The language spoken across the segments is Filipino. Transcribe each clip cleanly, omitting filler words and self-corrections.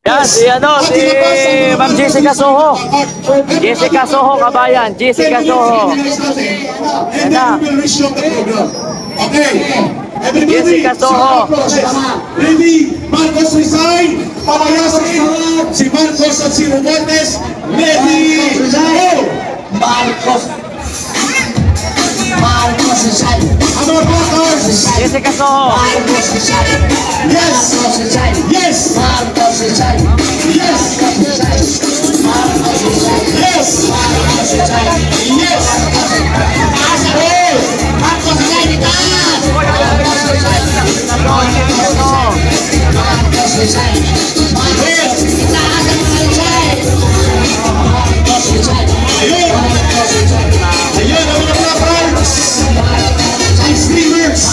Yan, si Ma'am Jessica Soho. Jessica Soho, kabayan. Jessica Soho. Yan na. Jessica Soho. Ready, Marcos resign. Palayasin si Marcos at si Romualdez. Ready, go! Marcos resign. Our voters. Jessica Soho. Yes. Yes. Yes. Yes. Yes. Yes. Marcos resign. Ayun, ang mga placards. Ang streamers.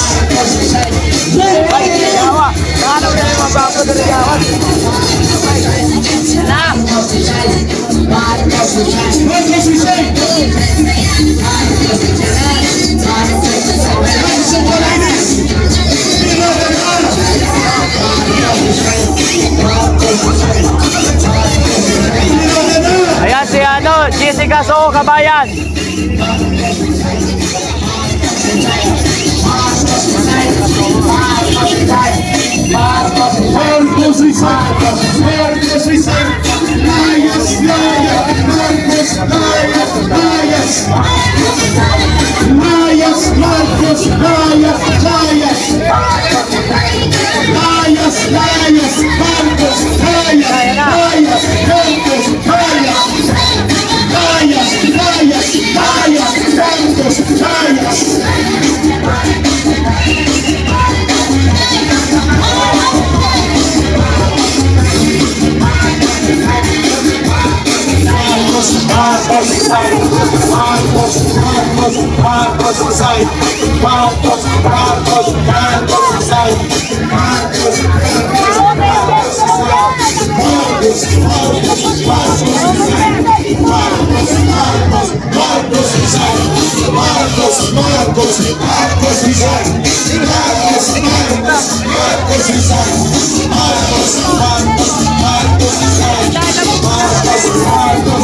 Ay, Ligawa. Ano na yung mabago na Ligawa? Na! Marcos resign. Ayan si Jessica Soho, kabayan. Marcos resign. Marcos resign. Layas, layas. Marcos, layas, layas. Layas, Marcos, layas, layas. Layas, layas. Marcos, layas, layas. Marcos, layas. Layas, layas, layas. Marcos, layas. Marcos resign. Marcos resign. Marcos resign.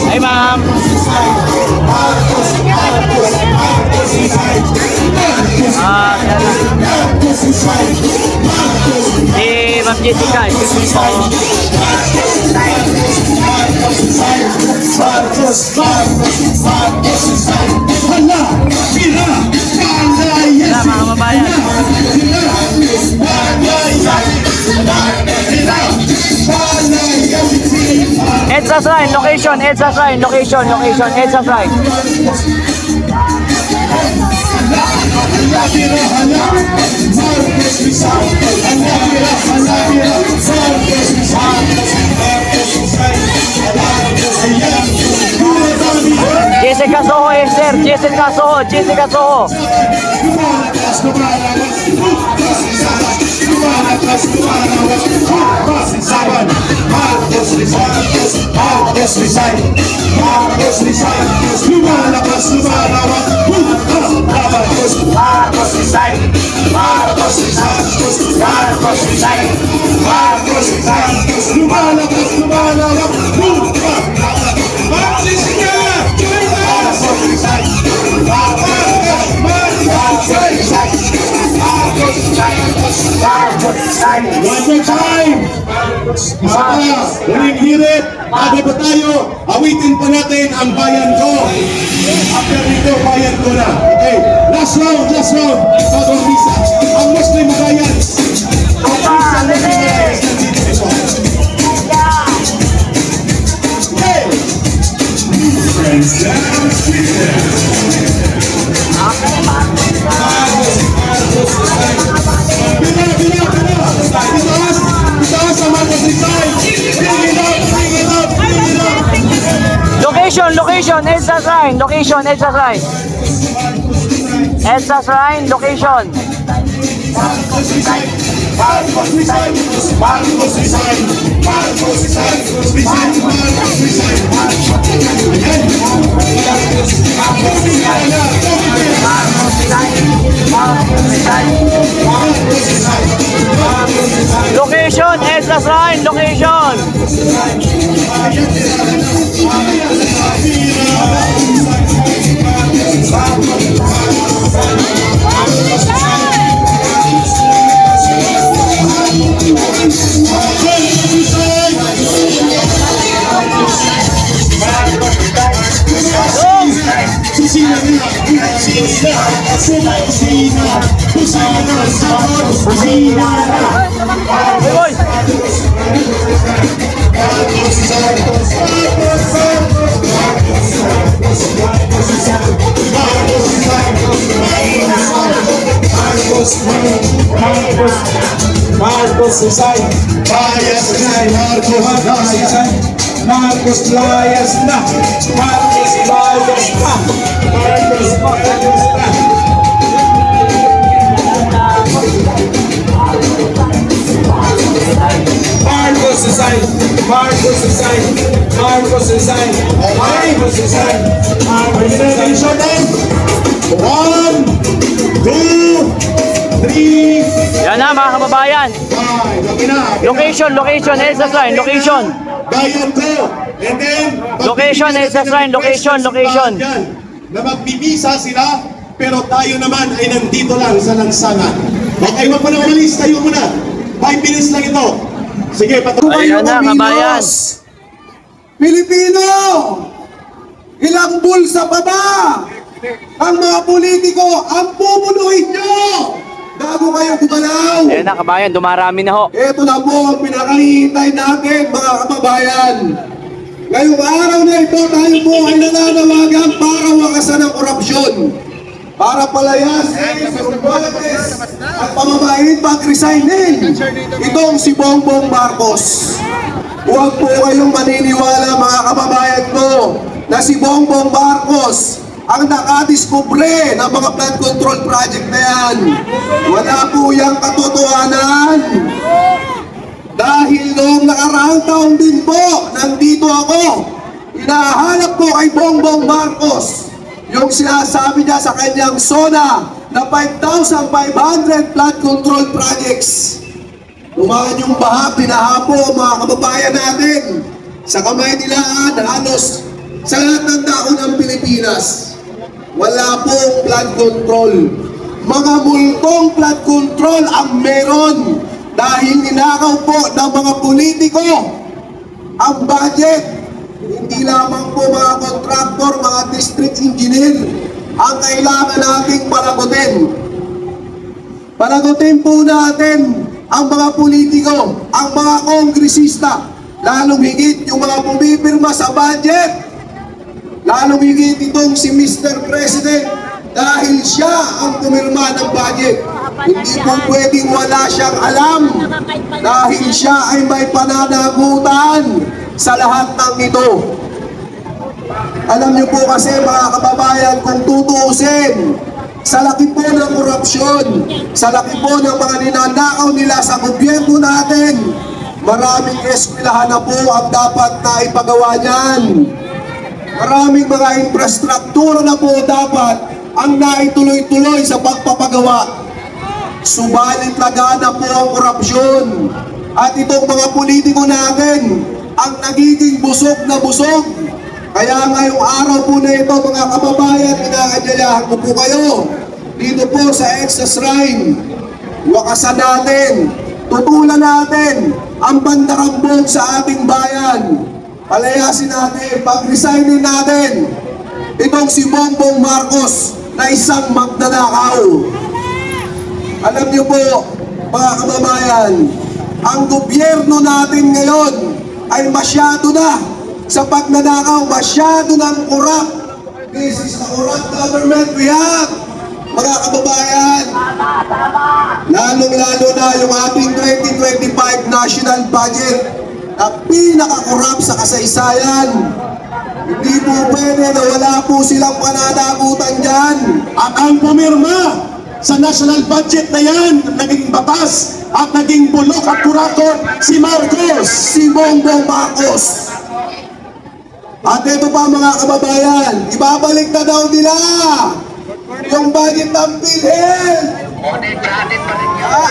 Hey, ma'am. Si Ma'am Jessica. Wala, mga kabayan. EDSA Shrine, location, EDSA Shrine, location, EDSA Shrine. Jessica Soho, sir, Jessica Soho, Jessica Soho. Marcos resign. Marcos resign. Lumalabas, lumalabas. Marcos resign. Marcos resign. Marcos resign. Marcos resign. Lumalabas, lumalabas. Marcos resign. Marcos resign. One more time. Uling hirit. Bago ba tayo, awitin pa natin ang bayan ko. After nito, bayan ko na. Okay, last round. Bagong visa. Ang Muslim bayan. Location, EDSA Shrine, location, EDSA Shrine. EDSA Shrine, location. Marcos resign. Marcos resign. Marcos resign. Marcos resign. Resign. Marcos resign. Location, EDSA Shrine, location. Marcos Susay, Layas na, Marcos Layas na, Marcos Layas na, Marcos Layas na. Marcos Susay, Marcos Susay, Marcos Susay, Marcos Susay, Marcos Susay. 1, 2, 3, Yan na mga kababayan. 5. Location, Elsa Shrine, location. Bayan ko. And then, Location, Elsa Shrine, location. Yan, na magbibisa sila, pero tayo naman ay nandito lang sa lansangan. Okay, wag mo na umalis, tayo muna. 5 minutes lang ito. Sige, patuloy. Ayan na, kabayan. Pilipino! Ilang bulsa pa ba? Ang mga politiko, ang pupuluhin nyo! Bago kayo gumalaw! Ayan na kabayan, dumarami na ho. Ito na po ang pinakahihintay natin, mga kababayan. Ngayong araw na ito, tayo po ay nananawagan para wakasan ang korupsyon. Para palayasin sa Romualdez at pamamahin pag-resignin itong si Bongbong Marcos. Huwag po kayong maniniwala mga kababayan ko na si Bongbong Marcos ang nakadiskubre ng mga flood control project na yan. Wala po yung katotohanan. Dahil noong nakaraang taon din po, nandito ako, hinahanap ko kay Bongbong Marcos yung sinasabi niya sa kanyang SONA na 5,500 flood control projects. Lumakan yung baha, pinahapo mga kababayan natin sa kamay nila halos sa lahat ng dako ng Pilipinas. Wala pong flood control. Mga multong flood control ang meron dahil ninakaw po ng mga politiko ang budget. Hindi lamang po mga kontraktor, mga district engineer ang kailangan nating panagutin. Panagutin po natin ang mga politiko, ang mga kongresista, lalong higit yung mga pumipirma sa budget. Lalong higit itong si Mr. President dahil siya ang pumirma ng budget. Hindi po pwedeng wala siyang alam dahil siya ay may pananagutan sa lahat ng ito. Alam niyo po kasi mga kababayan, kung tutuusin, sa laki po ng korupsyon, sa laki po ng mga ninanakaw nila sa gobyerno natin, maraming eskwelahan na po ang dapat na ipagawa niyan. Maraming mga infrastruktura na po dapat ang naituloy-tuloy sa pagpapagawa. Subalit lagana po ang korupsyon. At itong mga politiko natin ang nagiging busog na busog. Kaya ngayong araw po na ito mga kababayan, inaanyayahan ko po kayo dito po sa Elsa Shrine. Wakasan natin, tutulan natin ang bandarambog sa ating bayan. Palayasin natin, pag-resignin natin itong si Bongbong Marcos na isang magnanakaw. Alam niyo po, mga kababayan, ang gobyerno natin ngayon ay masyado na sa pagnanakaw, masyado ng corrupt. This is the corrupt government we have, mga kababayan. Lalong-lalo na yung ating 2025 national budget na pinaka-corrupt sa kasaysayan. Hindi po pwede na wala po silang pananagutan dyan. At ang pumirma sa national budget na yan, naging batas at naging bulok at kurakot si Marcos. Si Bongbong Marcos. At ito pa mga kababayan, ibabalik na daw nila yung budget ng PhilHealth.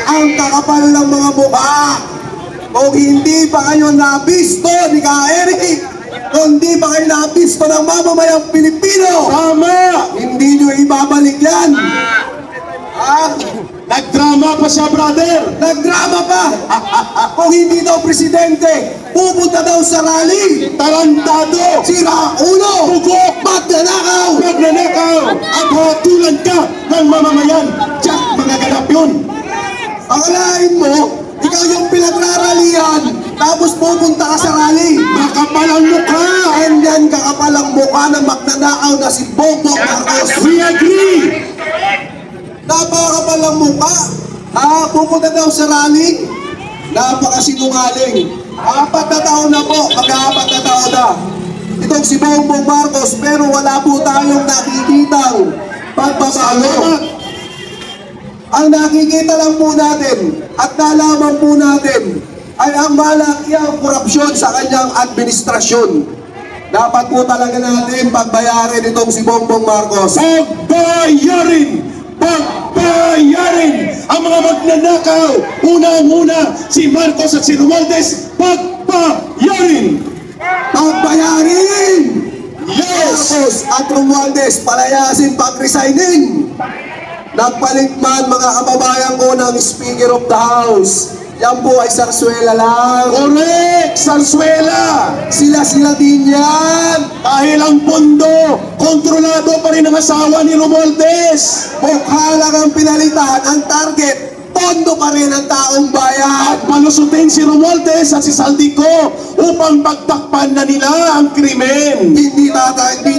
Ang kakapal ng mga mukha. Kung hindi pa kayo nabisto ni Ka Eric, kung hindi pa kayo nabisto ng mamamayang Pilipino, Tama! hindi nyo ibabalik yan. Nagdrama pa siya, brother! Nagdrama pa. Kung hindi daw presidente, pupunta daw sa rally. Tarantado! Sira ulo. Bugok! Magnanakaw. Magnanakaw! At hatulan ka ng mamamayan! Tsak, mga ganap yun! Akalain mo, ikaw yung pinagraralihan, tapos pupunta ka sa rally. Makapalang mukha! Ganyan kakapalang mukha ng magnanakaw na si Bongbong Marcos. We agree! Napakapalang mukha. Pupunta daw sa rally. Napakasinungaling. 4 na taon na po, mag-4 na taon na. Itong si Bongbong Marcos, pero wala po tayong nakikitang pagbabago. Ang nakikita lang po natin at nalaman po natin ay ang malakiang korupsyon sa kanyang administrasyon. Dapat po talaga natin pagbayarin itong si Bongbong Marcos. Pagbayarin! Pagbayarin ang mga magnanakaw! Unang-una, si Marcos at si Romualdez, pagbayarin! Pagbayarin! Yes! Marcos at Romualdez, palayasin pag-resignin. Nagpalit man mga kababayan ko ng Speaker of the House. Yan po ay sarsuela lang. Correct! Sarsuela! Sila din yan. Dahil ang pondo, kontrolado pa rin ang asawa ni Romualdez. Mukha lang ang pinalitan, ang target, pondo pa rin ang taong bayan. At malusutin si Romualdez at si Saldico upang pagtakpan na nila ang krimen. Hindi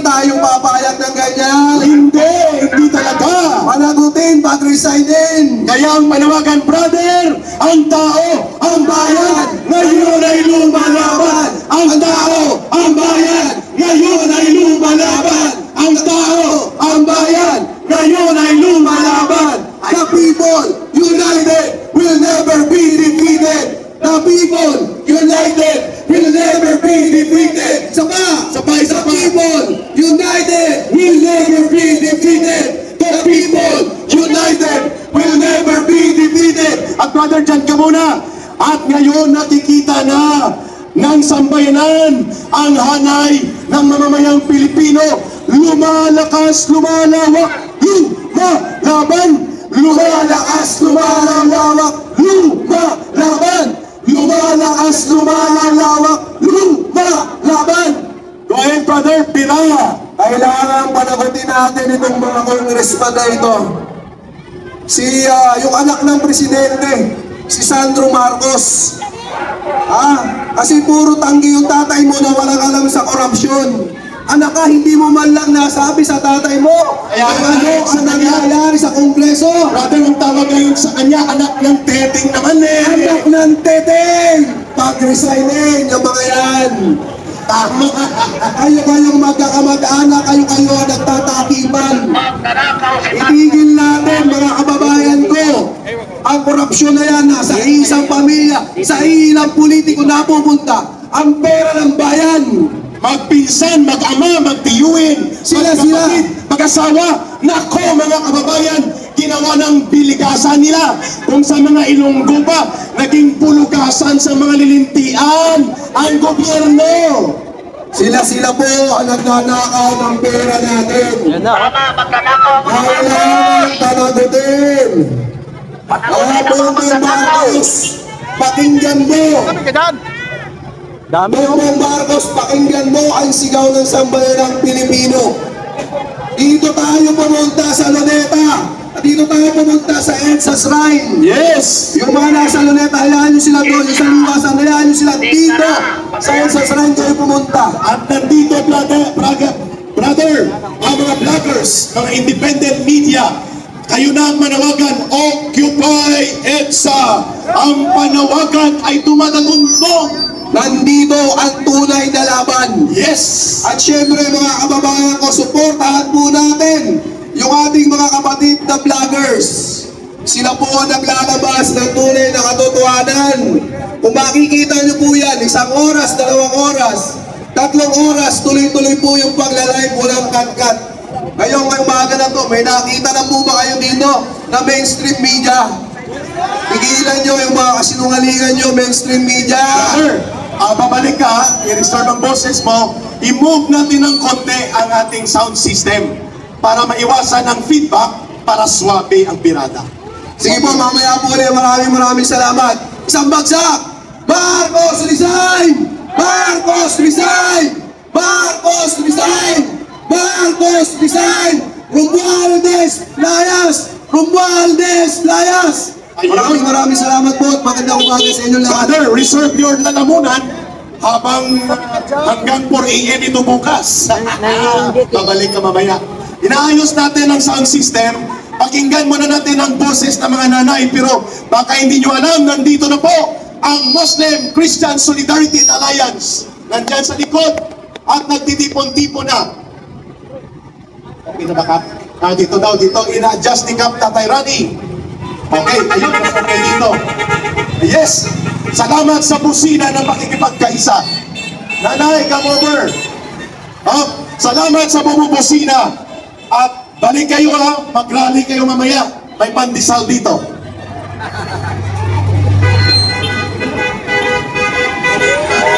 tayo papayag ng ganyan. Hindi talaga. Panagutin, pag-resignin. Kaya ang panawagan, brother, ang tao, ang bayan, ngayon ay lumalaban. Ang tao, ang bayan, ngayon ay lumalaban. Ang tao, ang bayan, ngayon ay lumalaban. The people united will never be defeated. The people united will never be defeated. Sabay. The people united will never be defeated. The people united will never be defeated. At brother, dyan ka muna. At ngayon nakikita na ng sambayanan ang hanay ng mamamayang Pilipino. Lumalakas, lumalawak, lumalaban. Lumalakas, lumalawak, lumalaban. Lumalakas, lumalawak, lumalaban. Go ahead, brother, pira. Kailangan panagutin natin itong mga congressman na ito. Yung anak ng presidente, si Sandro Marcos. Kasi puro tanggi yung tatay mo na walang alam sa korupsyon. Anak ka, hindi mo man lang nasabi sa tatay mo kung ano ang nangyayari sa Kongreso. Brother, ang tawag ngayon sa kanya, anak ng teteng naman eh. Anak ng teteng! Pag-resignin yung mga yan. Tama. Kayo-kayong magkakamag-anak, kayo-kayo nagtatakipan. Itigil natin mga kababayan ko. Ang korupsyon na yan nasa isang pamilya, sa ilang politiko napupunta. Ang pera ng bayan. Magpinsan, mag-ama, magtiyuin, magkapatid, mag-asawa. Nako mga kababayan, ginawa ng biligasan nila. Kung sa mga Ilonggo pa, naging pulugasan sa mga lilintian ang gobyerno. Sila po ang nagnanakaw ng pera natin. Yan na. Kailangan panagutin. Bongbong Marcos, pakinggan mo. Dami oh. Bongbong Marcos, pakinggan mo ang sigaw ng sambayanang Pilipino. Dito tayo pumunta sa Luneta. Dito tayo pumunta sa EDSA Shrine. Yes! Yung mga nasa Luneta, hayaan nyo sila doon. Yung sa Liwasan, hayaan nyo sila dito. Sa EDSA Shrine kayo pumunta. At nandito, brother, ang mga vloggers, mga independent media, kayo na ang manawagan, Occupy EDSA. Ang panawagan ay tumataguntong. Nandito ang tunay na laban. Yes! At syempre mga kababayan ko, suportahan po natin yung ating mga kapatid na vloggers. Sila po ang naglalabas ng tunay na katotohanan. Kung makikita nyo po yan, 1 oras, 2 oras, 3 oras, tuloy-tuloy po yung pagla-live, walang cut-cut. Ngayong umaga na to, may nakita na po ba kayo dito na mainstream media? Tigilan nyo yung mga kasinungalingan nyo, mainstream media. Sir, babalik ka, i-restore ang boses mo, i-move natin ng konti ang ating sound system para maiwasan ang feedback para swabe ang pirada. Sige po, mamaya po ulit. Maraming salamat. Isang bagsak! Marcos resign! Marcos resign! Marcos resign! Marcos resign! Romualdez Layas! Romualdez Layas! Maraming salamat po at magandang umaga sa inyo lahat. Father, reserve your lalamunan habang hanggang 4 a.m. ito bukas. Babalik ka mamaya. Inaayos natin ang sound system. Pakinggan muna natin ang boses ng mga nanay. Pero baka hindi nyo alam, nandito na po ang Muslim Christian Solidarity Alliance. Nandyan sa likod at nagtitipon-tipon na. Okay na ba, Kap? Dito daw, dito. Ina-adjust ni Kap Tatay Rani. Okay, ayun, okay dito. Yes, salamat sa busina ng pakikipagkaisa. Nanay, come over. Salamat sa bumubusina. At balik kayo mag-rally kayo mamaya. May pandesal dito.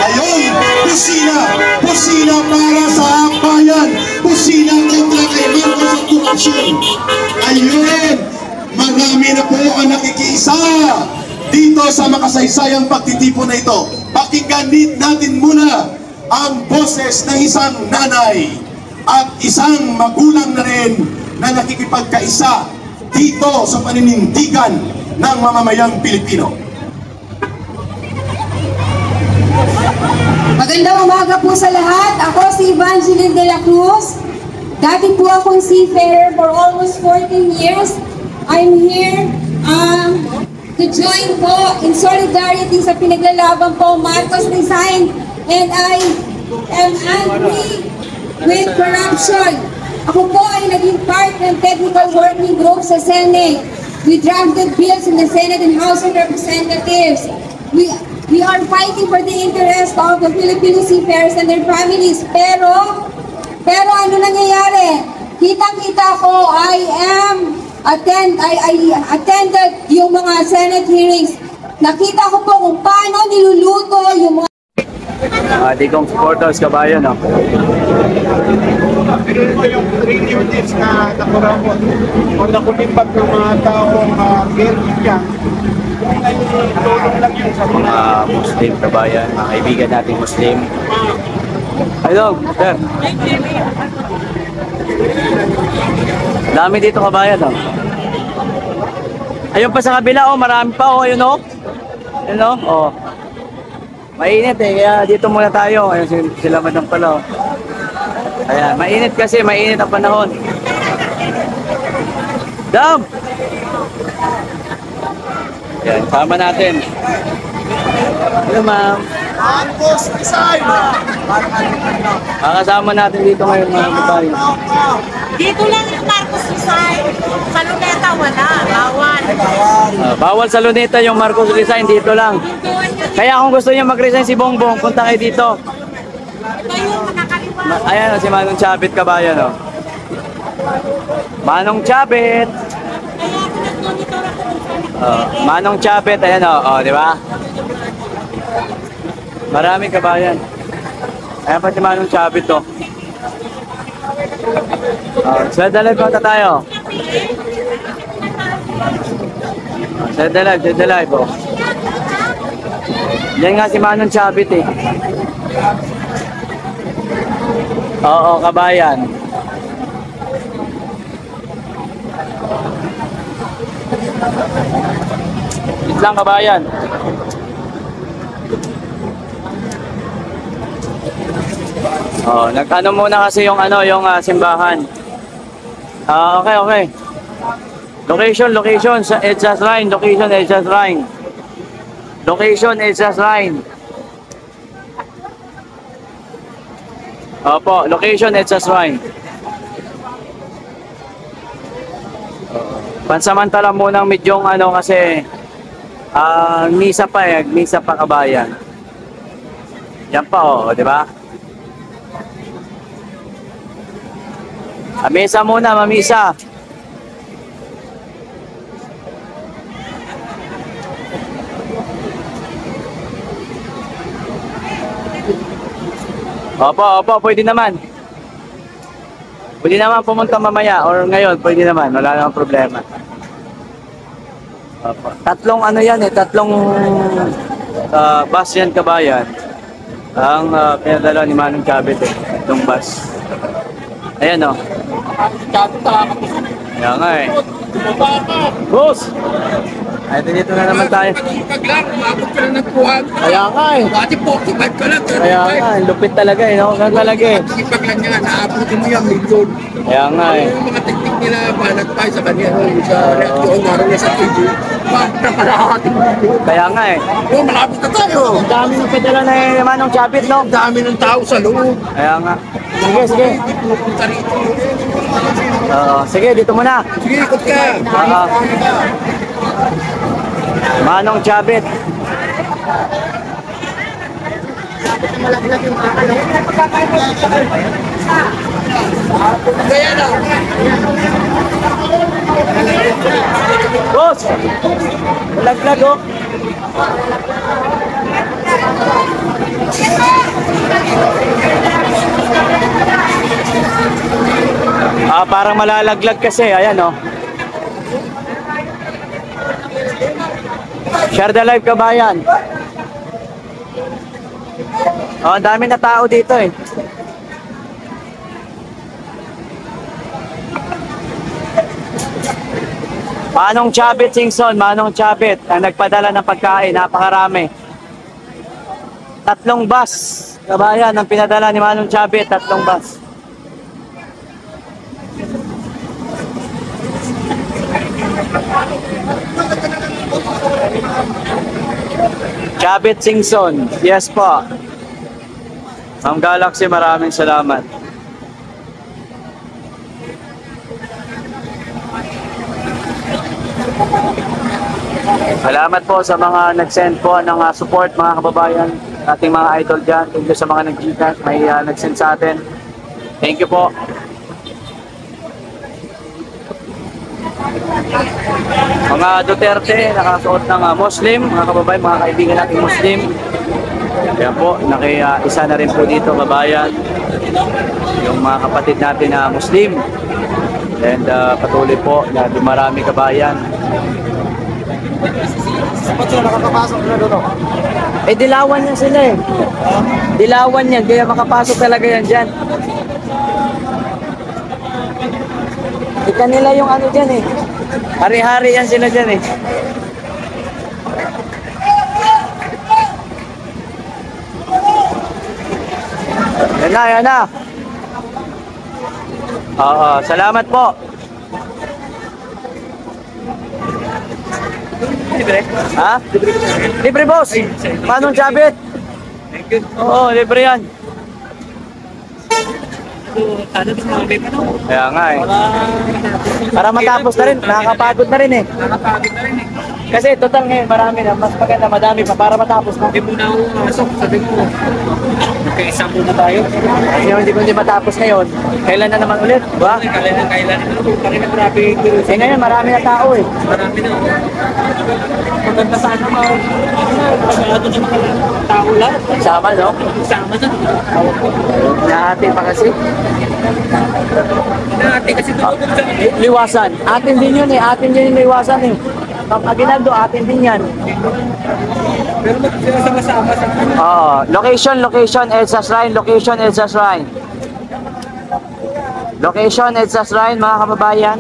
Ayun, busina. Busina para sa bayan. Busina kontra kay Marcos at korupsyon. Ayun. Marami na po ang nakikiisa dito sa makasaysayang pagtitipon na ito. Pakinggan natin muna ang boses ng isang nanay at isang magulang na rin na nakikipagkaisa dito sa paninindigan ng mamamayang Pilipino. Magandang umaga po sa lahat. Ako si Evangeline de la Cruz. Dati po akong seafarer for almost 14 years. I'm here to join po in solidarity sa pinaglalaban po Marcos resign, and I am angry with corruption. Ako po ay naging part ng technical working group sa Senate. We drafted bills in the Senate and House of Representatives. We are fighting for the interest of the Filipino seafarers and their families. Pero ano nangyayari? Kitang-kita ko, I attended yung mga Senate hearings. Nakita ko po kung paano niluluto yung mga Digong supporters, kabayan, no? Pero po yung radio news na nakuramot o nakulipat ng mga taong Belgian, ay tulong lang yun sa mga Muslim, kabayan, mga kaibigan nating Muslim. Hello, sir. Dami dito, kabayan, no? Ayun pa sa kabila, marami pa, ayun, no? Ayun, no? Mainit kaya dito muna tayo. Ayun sila madam pala. Ayan, mainit kasi, mainit ang panahon. Dam! Ayan, sama natin. Hello, ma'am. Marcos resign! Kasama natin dito ngayon, mga kabayan. Dito lang yung Marcos resign. Sa Luneta wala. Bawal. Bawal sa Luneta yung Marcos resign, dito lang. Kaya kung gusto niyo mag-resign si Bongbong, punta kayo dito. Ito yung nakakaliwa. Ayan, si Manong Chabit, kabayan, no? Manong Chabit. Kaya ako nag-monitor ako. Manong Chabit, ayan, di ba? Maraming kabayan. Ayan pa si Manong Chabit, to. Sedalive punta tayo. Sedalive, oh. Yan nga si Manong Chabit, eh. Oo, kabayan. Islang kabayan. Nag-ano muna kasi yung simbahan. Okay. Location sa Edsa Shrine. Location Edsa Shrine. Opo, location Edsa Shrine. Pansamantala munang medyong kasi misa pa kabayan. Yan pa, di ba? Mamisa muna, mamisa. Opo, pwede naman. Pwede naman pumunta mamaya or ngayon, pwede naman. Wala namang problema. Opo. Tatlong ano yan eh, tatlong bus yan, kabayan. Ang pinadala ni Manong Chavit eh, itong bus. Ayan o. Ayan nga eh. Boss! Ay, dito na naman tayo. Kaya nga eh. Dati 45 ka lang, Kaya nga, ang lupit talaga eh, no? Ganun talaga eh. Sipag lang yan, naabutin mo yan, milyon. Kaya nga eh. Yung mga teknik nila, banat tayo sa kanya, sa reaksyon, naroon na sa TV. Nakalahati mo. Kaya nga eh. Oh, malapit na tayo. Ang dami ng pedala na eh, Manong Chavit, no? Ang dami ng tao sa loob. Kaya nga. Sige. Pupunta rito. Sige, dito muna. Sige, ikot ka. Manong Chavit. Kaya na. Boss! Laglag oh. Parang malalaglag kasi, ayan oh. Share the live, kabayan. Oh, ang dami na tao dito eh. Manong Chavit Singson, Manong Chavit, ang nagpadala ng pagkain, napakarami. 3 bus, kabayan, ang pinadala ni Manong Chavit, 3 bus. Chavit Singson, yes po. Ma'am Galaxy, maraming salamat. Salamat po sa mga nag-send po ng support, mga kababayan, ating mga idol dyan. Thank you sa mga nag-Gcash, may nag-send sa atin. Thank you po. Mga Duterte, nakasuot ng Muslim, mga kababayan, mga kaibigan nating Muslim. Kaya po, isa na rin po dito, kabayan, yung mga kapatid natin na Muslim. And patuloy po na dumarami, kabayan. Eh, dilawan yan sila eh. Dilawan yan, kaya makapasok talaga yan dyan. Kanila yung ano dyan eh. Hari-hari yan sila dyan eh. Yan na. Oo, salamat po. Libre? Ha? Libre, boss. Manong Chavit? Oo, libre yan. Kaya nga eh. Para matapos na rin, nakakapagod na rin eh. Kasi total ngayon, marami na, mas maganda, madami pa para matapos na. Hindi mo na ako masok, sabi mo. Magkaisa muna tayo. Kasi hindi ko hindi matapos ngayon, kailan na naman ulit, ba? Kailan na marami. Eh ngayon, marami na tao eh. Marami na. Maganda sana pag-aado ng mga tao lahat. Sama, no? Sama na. Nahati pa kasi. Nahati kasi doon sa Liwasan. Atin din yun eh. Atin din yung liwasan eh. Aguinaldo, atin din yan. pero magsama-sama sa Location, EDSA Shrine. Location, EDSA Shrine. Location, EDSA Shrine, mga kababayan.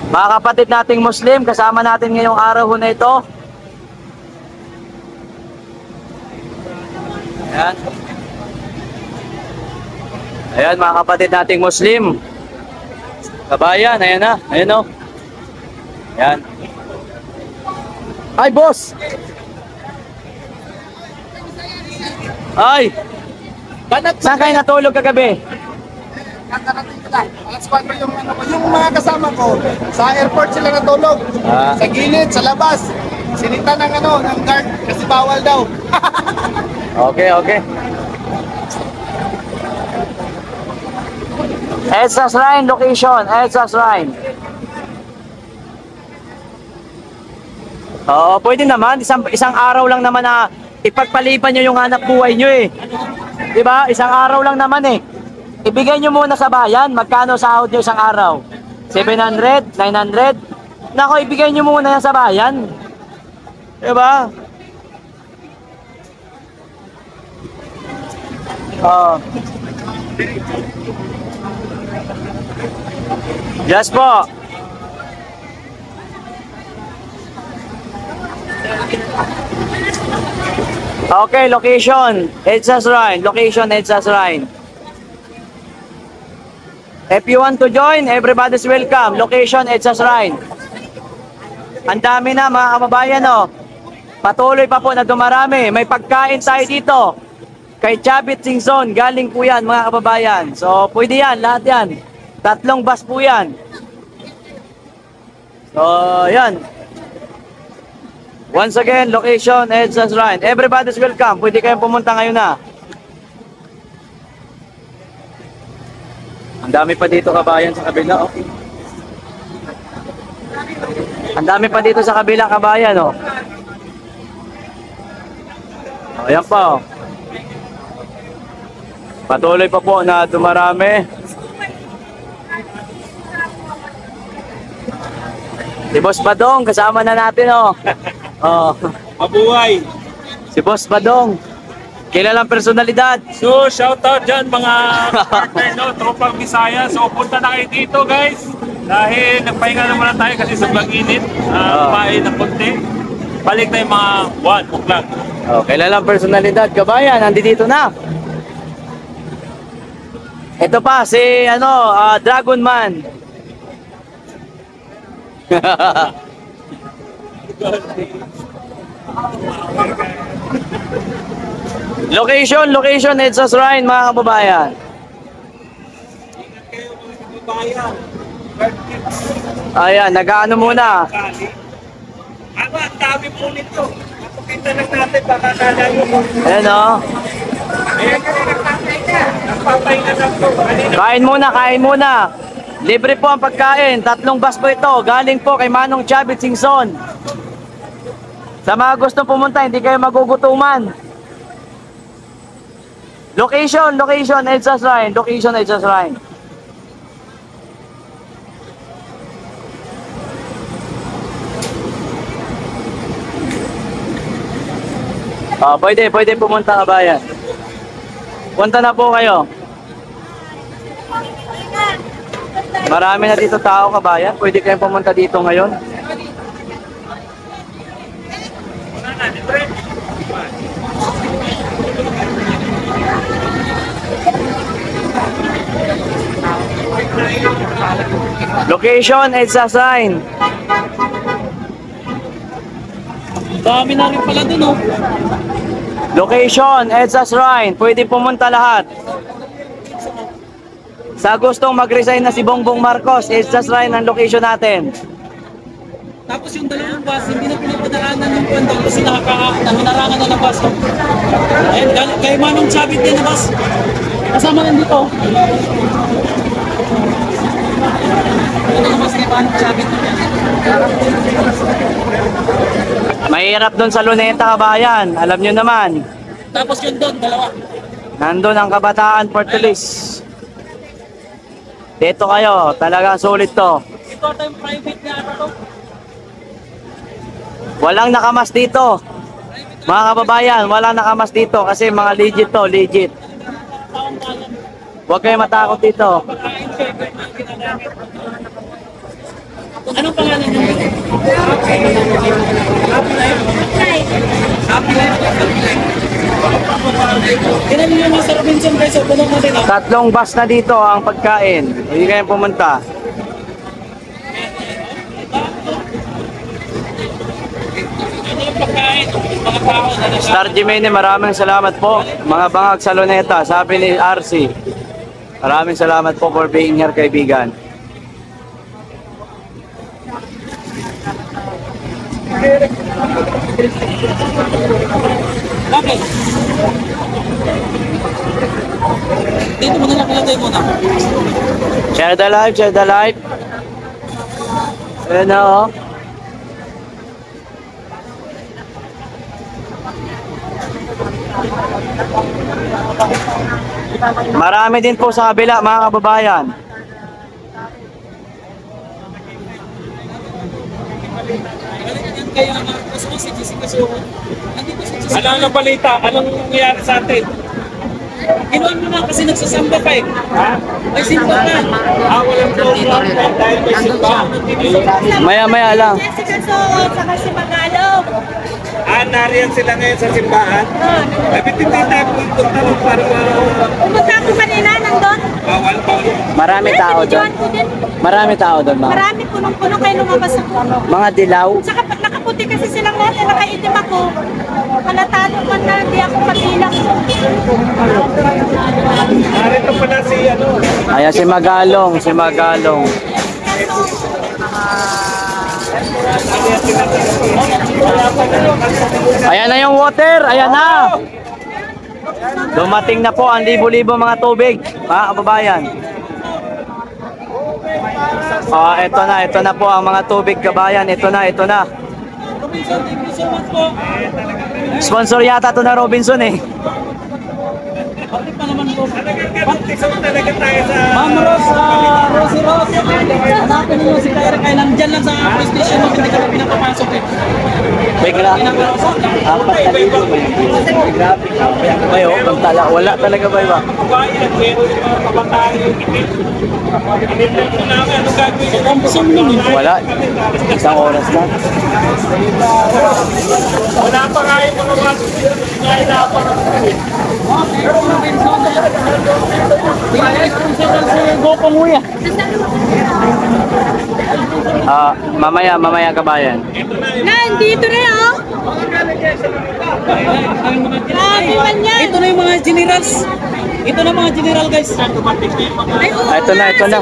Mga kapatid nating Muslim, kasama natin ngayong araw na ito. Ayan. Ayan, mga kapatid nating Muslim. Kabayan, ayan na. Ayan o. Ayan. Ay, boss! Ay! Saan kayo natulog kagabi? yung mga kasama ko sa airport sila natulog. Sa gilid, sa labas. Sinita ng ng guard kasi bawal daw. Okay. EDSA Shrine location, EDSA Shrine. Oo, pwede naman. Isang araw lang naman na ipagpaliban nyo yung hanap buhay nyo eh. Diba? Isang araw lang naman eh. Ibigay nyo muna sa bayan. Magkano sahod nyo isang araw? 700? 900? Nako, ibigay nyo muna yan sa bayan. Diba? Oo. Yes po. Okay, location, EDSA Shrine. Location, EDSA Shrine. If you want to join, everybody's welcome. Location, EDSA Shrine. Ang dami na mga kababayan, oh. Patuloy pa po na dumarami. May pagkain tayo dito. Kay Chavit Singson, galing po yan mga kababayan. So, pwede yan, lahat yan. 3 bus po yan. So, yan. Once again, location, EDSA Shrine. Everybody's welcome. Pwede kayong pumunta ngayon na. Ang dami pa dito kabayan sa kabila, oh. Ang dami pa dito sa kabila kabayan, oh. Oh, yan pa, oh. Patuloy pa po na dumarami. Si Boss Badong, kasama na natin, oh. Oh. Mabuhay! Si Boss Badong. Kilalang personalidad. So, shoutout dyan mga partner, no? Tropang Bisaya. So, punta na kayo dito, guys. Dahil nagpahinga naman na tayo kasi sobrang init. Kumain ng konti. Balik tayo mga 1 o'clock. Oh, kilalang personalidad, kabayan, nandito na. Ito pa si Dragon Man. Location EDSA Shrine mga kababayan. Ayan, nag-ano muna. Ang dami po nito. Pakita lang natin, baka nalayo mo. Ayan, oh. Ayan ka na, nagpapahinga na po. Kain muna. Libre po ang pagkain. 3 bus po ito. Galing po kay Manong Chavit Singson. Sa mga gusto pumunta, hindi kayo magugutuman. Location, EDSA Shrine. Location, EDSA Shrine. Pwede pumunta kabayan. Punta na po kayo. Marami na dito tao kabayan. Pwede kayong pumunta dito ngayon. Location, EDSA Shrine. Dami na rin pala dun, oh. Location, EDSA Shrine. Pwede pumunta lahat. Sa gustong mag-resign na si Bongbong Marcos, EDSA Shrine ang location natin. Tapos yung 2 bus, hindi na pinapadaanan ng kwento kasi nakanarangan na ng bus. Ayun, kay Manong Chavit din na bus. Kasama lang dito. Ito na bus kay Manong Chavit. Mahirap doon sa Luneta kabayan. Alam nyo naman. Tapos yun doon, 2. Nandun ang Kabataan Portulis. Dito kayo. Talagang sulit to. Ito tayong private na to. Walang nakamas dito. Mga kababayan, walang nakamas dito kasi mga legit to, legit. Huwag kayo matakot dito. Anong pangalan niyo? Kailan niyo mga Sir Vincent guys? Tulong natin ah. 3 bus na dito ang pagkain. Hindi kayo pumunta. Star Jimene, maraming salamat po. Mga bangag sa Luneta, sabi ni RC. Maraming salamat po for being here, kaibigan. Okay. Dito muna lang tayo muna. Share the live, share the live. Ayan na, oh. Marami din po sa kabila, mga kababayan. Yan kaya Marcos o si Jessica Soho. Nandito si Jessica. Ano ang balita? Anong nangyayari sa atin? Ginoon mo na kasi nagsasamba pa eh. Ha? May simba ka. Walang program dahil may simbahan. Maya-maya lang. Jessica Soho, saka si Magalog. Nariyan sila ngayon sa simbahan. Ay, hindi tayo pupunta mo para Pumunta ako kanina, nandun. bawal. Marami tao doon. Videoan ko din. Marami tao doon, ma'am. Marami punong-puno kayo lumabas ako. Mga dilaw. Saka nakaputi kasi silang lahat, nakaitim ako. Halatado man na hindi ako patilang. Narito pala si ano. Ayan si Magalong, si Magalong. Ayan na yung water, ayan na. Dumating na po ang libo-libo mga tubig, mga kababayan. Ito na po ang mga tubig, kabayan. Ito na. Robinson, thank you so much po. Sponsor yata to na Robinson eh. Bakit pa naman po? Talaga tayo sa... Ma'am Rose, Rosie Rose. Hanapin niyo si Kyra kay nandyan lang sa police station mo. Hindi kami pinapapasok eh. Bigla. Apat na libo. Grabe. Bayo, wala talaga ba iba? Bayan, meron yung mga kabataan yung itin. Inipin ko namin, ano gagawin? Wala. Isang oras lang. Wala pa nga yung mga mga Mamaya kabayan. Nandito na oh. Grabe man yan. Ito na yung mga generals. Ito na mga general guys. Ay, oo Ito na. nga, sila na.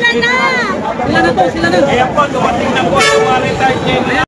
Sila na to, sila na. Ayan po, dumating na po ang Valentine's Day.